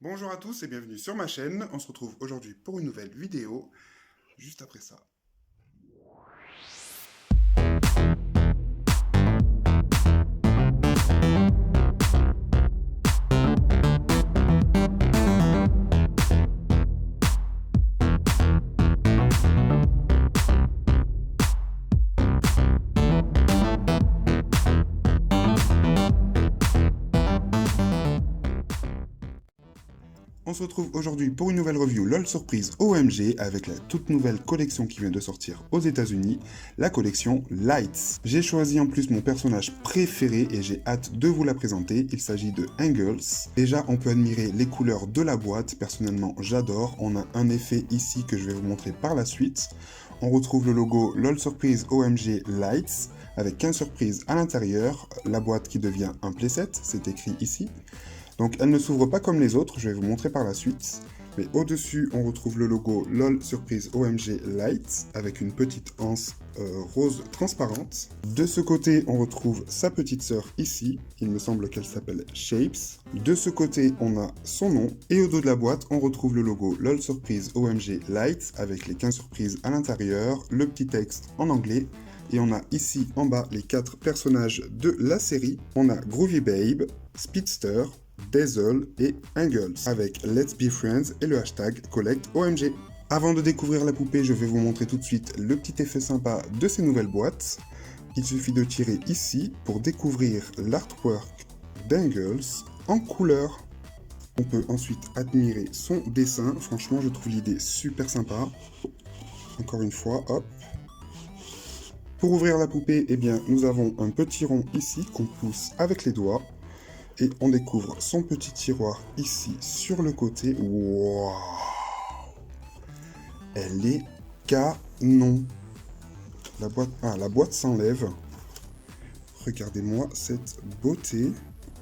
Bonjour à tous et bienvenue sur ma chaîne. On se retrouve aujourd'hui pour une nouvelle vidéo, juste après ça. On se retrouve aujourd'hui pour une nouvelle review LOL Surprise OMG avec la toute nouvelle collection qui vient de sortir aux États-Unis, la collection Lights. J'ai choisi en plus mon personnage préféré et j'ai hâte de vous la présenter. Il s'agit de Angles. Déjà, on peut admirer les couleurs de la boîte. Personnellement, j'adore. On a un effet ici que je vais vous montrer par la suite. On retrouve le logo LOL Surprise OMG Lights avec 15 surprises à l'intérieur. La boîte qui devient un playset, c'est écrit ici. Donc elle ne s'ouvre pas comme les autres, je vais vous montrer par la suite. Mais au-dessus, on retrouve le logo LOL Surprise OMG Light avec une petite anse rose transparente. De ce côté, on retrouve sa petite sœur ici. Il me semble qu'elle s'appelle Shapes. De ce côté, on a son nom. Et au dos de la boîte, on retrouve le logo LOL Surprise OMG Light avec les 15 surprises à l'intérieur, le petit texte en anglais. Et on a ici en bas les 4 personnages de la série. On a Groovy Babe, Speedster, Dazzle et Angles avec Let's Be Friends et le hashtag CollectOMG. Avant de découvrir la poupée, je vais vous montrer tout de suite le petit effet sympa de ces nouvelles boîtes. Il suffit de tirer ici pour découvrir l'artwork d'Angles en couleur. On peut ensuite admirer son dessin. Franchement, je trouve l'idée super sympa. Encore une fois, hop. Pour ouvrir la poupée, eh bien, nous avons un petit rond ici qu'on pousse avec les doigts. Et on découvre son petit tiroir ici sur le côté. Waouh! Elle est canon. La boîte s'enlève. Regardez-moi cette beauté.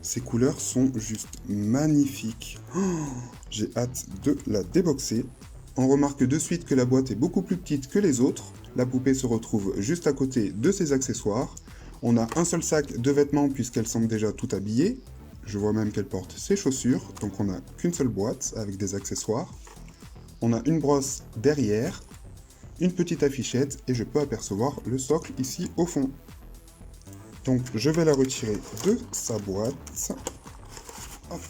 Ces couleurs sont juste magnifiques. Oh, j'ai hâte de la déboxer. On remarque de suite que la boîte est beaucoup plus petite que les autres. La poupée se retrouve juste à côté de ses accessoires. On a un seul sac de vêtements puisqu'elle semble déjà tout habillée. Je vois même qu'elle porte ses chaussures, donc on n'a qu'une seule boîte avec des accessoires. On a une brosse derrière, une petite affichette et je peux apercevoir le socle ici au fond. Donc je vais la retirer de sa boîte. Hop.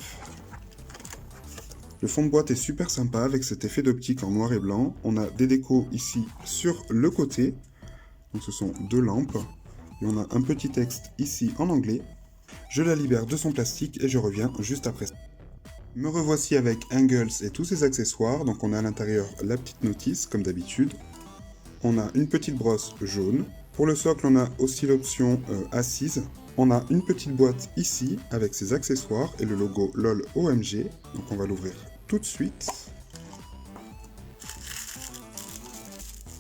Le fond de boîte est super sympa avec cet effet d'optique en noir et blanc. On a des décos ici sur le côté. Donc ce sont 2 lampes. Et on a un petit texte ici en anglais. Je la libère de son plastique et je reviens juste après. Me revoici avec Angles et tous ses accessoires. Donc on a à l'intérieur la petite notice comme d'habitude. On a une petite brosse jaune. Pour le socle, on a aussi l'option assise. On a une petite boîte ici avec ses accessoires et le logo LOL OMG. Donc on va l'ouvrir tout de suite.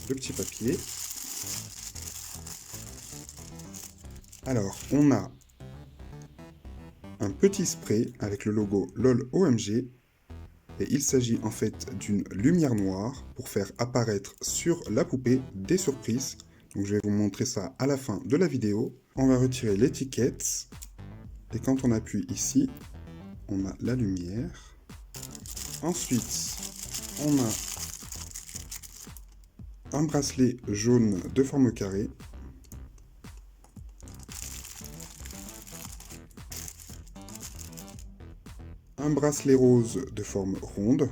Le petit papier. Alors, on a un petit spray avec le logo LOL OMG et il s'agit en fait d'une lumière noire pour faire apparaître sur la poupée des surprises. Donc je vais vous montrer ça à la fin de la vidéo. On va retirer l'étiquette et quand on appuie ici, on a la lumière. Ensuite, on a un bracelet jaune de forme carrée. Un bracelet rose de forme ronde.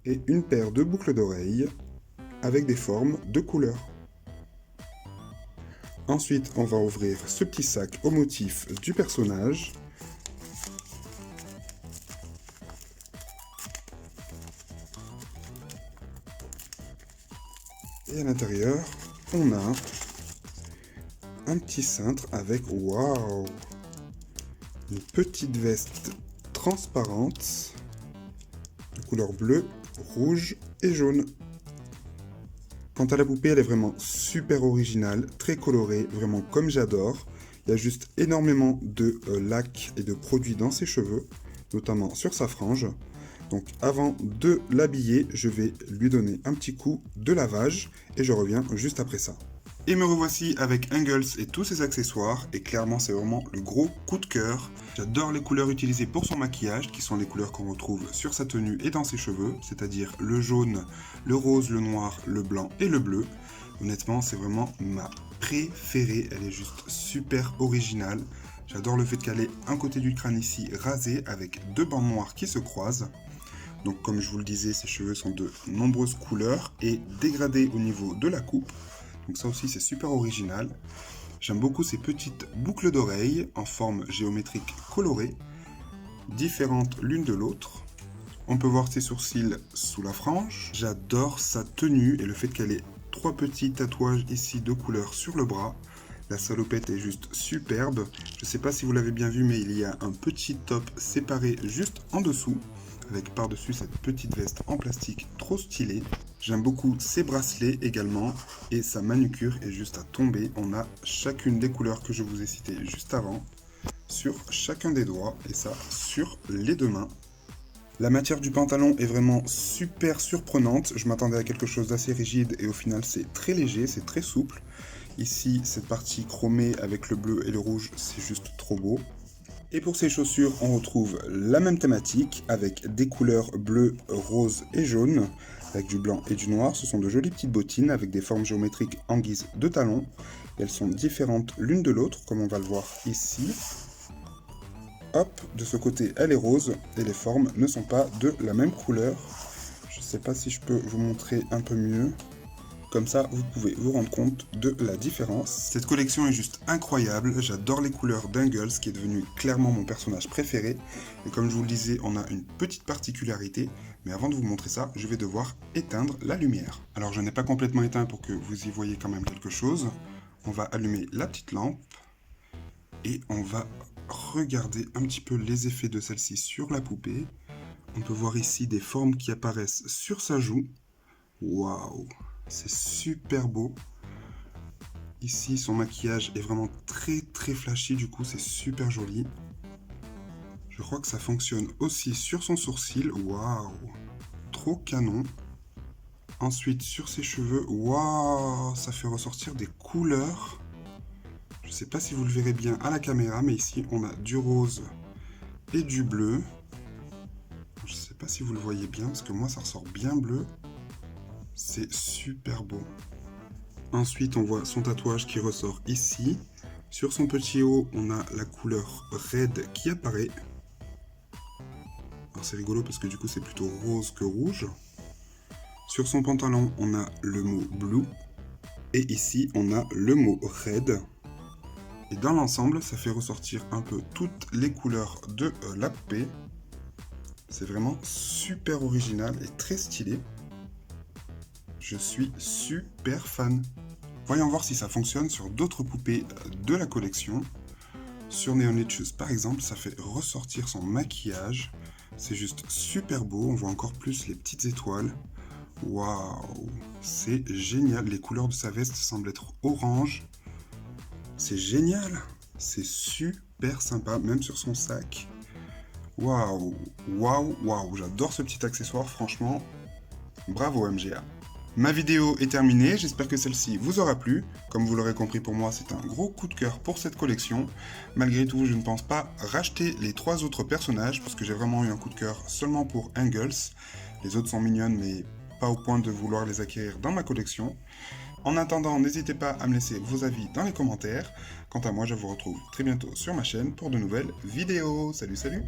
Et une paire de boucles d'oreilles avec des formes de couleurs. Ensuite, on va ouvrir ce petit sac au motif du personnage. Et à l'intérieur, on a un petit cintre avec, waouh, une petite veste transparente de couleur bleue, rouge et jaune. Quant à la poupée, elle est vraiment super originale, très colorée, vraiment comme j'adore. Il y a juste énormément de lac et de produits dans ses cheveux, notamment sur sa frange. Donc avant de l'habiller, je vais lui donner un petit coup de lavage et je reviens juste après ça. Et me revoici avec Engels et tous ses accessoires, et clairement c'est vraiment le gros coup de cœur. J'adore les couleurs utilisées pour son maquillage, qui sont les couleurs qu'on retrouve sur sa tenue et dans ses cheveux, c'est-à-dire le jaune, le rose, le noir, le blanc et le bleu. Honnêtement, c'est vraiment ma préférée, elle est juste super originale. J'adore le fait qu'elle ait un côté du crâne ici rasé avec deux bandes noires qui se croisent. Donc comme je vous le disais, ses cheveux sont de nombreuses couleurs et dégradés au niveau de la coupe. Donc ça aussi c'est super original. J'aime beaucoup ces petites boucles d'oreilles en forme géométrique colorée, différentes l'une de l'autre. On peut voir ses sourcils sous la frange. J'adore sa tenue et le fait qu'elle ait 3 petits tatouages ici de couleur sur le bras. La salopette est juste superbe. Je ne sais pas si vous l'avez bien vu, mais il y a un petit top séparé juste en dessous, avec par-dessus cette petite veste en plastique trop stylée. J'aime beaucoup ses bracelets également, et sa manucure est juste à tomber. On a chacune des couleurs que je vous ai citées juste avant, sur chacun des doigts, et ça sur les deux mains. La matière du pantalon est vraiment super surprenante. Je m'attendais à quelque chose d'assez rigide, et au final c'est très léger, c'est très souple. Ici, cette partie chromée avec le bleu et le rouge, c'est juste trop beau. Et pour ces chaussures, on retrouve la même thématique avec des couleurs bleu, rose et jaune, avec du blanc et du noir. Ce sont de jolies petites bottines avec des formes géométriques en guise de talons. Elles sont différentes l'une de l'autre, comme on va le voir ici. Hop, de ce côté, elle est rose et les formes ne sont pas de la même couleur. Je ne sais pas si je peux vous montrer un peu mieux. Comme ça, vous pouvez vous rendre compte de la différence. Cette collection est juste incroyable. J'adore les couleurs d'Engels, qui est devenu clairement mon personnage préféré. Et comme je vous le disais, on a une petite particularité. Mais avant de vous montrer ça, je vais devoir éteindre la lumière. Alors, je n'ai pas complètement éteint pour que vous y voyez quand même quelque chose. On va allumer la petite lampe. Et on va regarder un petit peu les effets de celle-ci sur la poupée. On peut voir ici des formes qui apparaissent sur sa joue. Waouh! C'est super beau. Ici, son maquillage est vraiment très flashy, du coup c'est super joli. Je crois que ça fonctionne aussi sur son sourcil. Waouh, trop canon. Ensuite, sur ses cheveux, waouh, ça fait ressortir des couleurs. Je ne sais pas si vous le verrez bien à la caméra, mais ici on a du rose et du bleu. Je ne sais pas si vous le voyez bien, parce que moi ça ressort bien bleu. C'est super beau. Ensuite, on voit son tatouage qui ressort ici. Sur son petit haut, on a la couleur red qui apparaît. Alors c'est rigolo parce que du coup c'est plutôt rose que rouge. Sur son pantalon, on a le mot blue. Et ici, on a le mot red. Et dans l'ensemble, ça fait ressortir un peu toutes les couleurs de la poupée. C'est vraiment super original et très stylé. Je suis super fan. Voyons voir si ça fonctionne sur d'autres poupées de la collection. Sur Neonetchus par exemple, ça fait ressortir son maquillage. C'est juste super beau, on voit encore plus les petites étoiles. Waouh, c'est génial. Les couleurs de sa veste semblent être orange. C'est génial, c'est super sympa, même sur son sac. Waouh, waouh, waouh, j'adore ce petit accessoire, franchement. Bravo MGA. Ma vidéo est terminée, j'espère que celle-ci vous aura plu. Comme vous l'aurez compris, pour moi c'est un gros coup de cœur pour cette collection. Malgré tout, je ne pense pas racheter les 3 autres personnages, parce que j'ai vraiment eu un coup de cœur seulement pour Engels. Les autres sont mignonnes, mais pas au point de vouloir les acquérir dans ma collection. En attendant, n'hésitez pas à me laisser vos avis dans les commentaires. Quant à moi, je vous retrouve très bientôt sur ma chaîne pour de nouvelles vidéos. Salut, salut!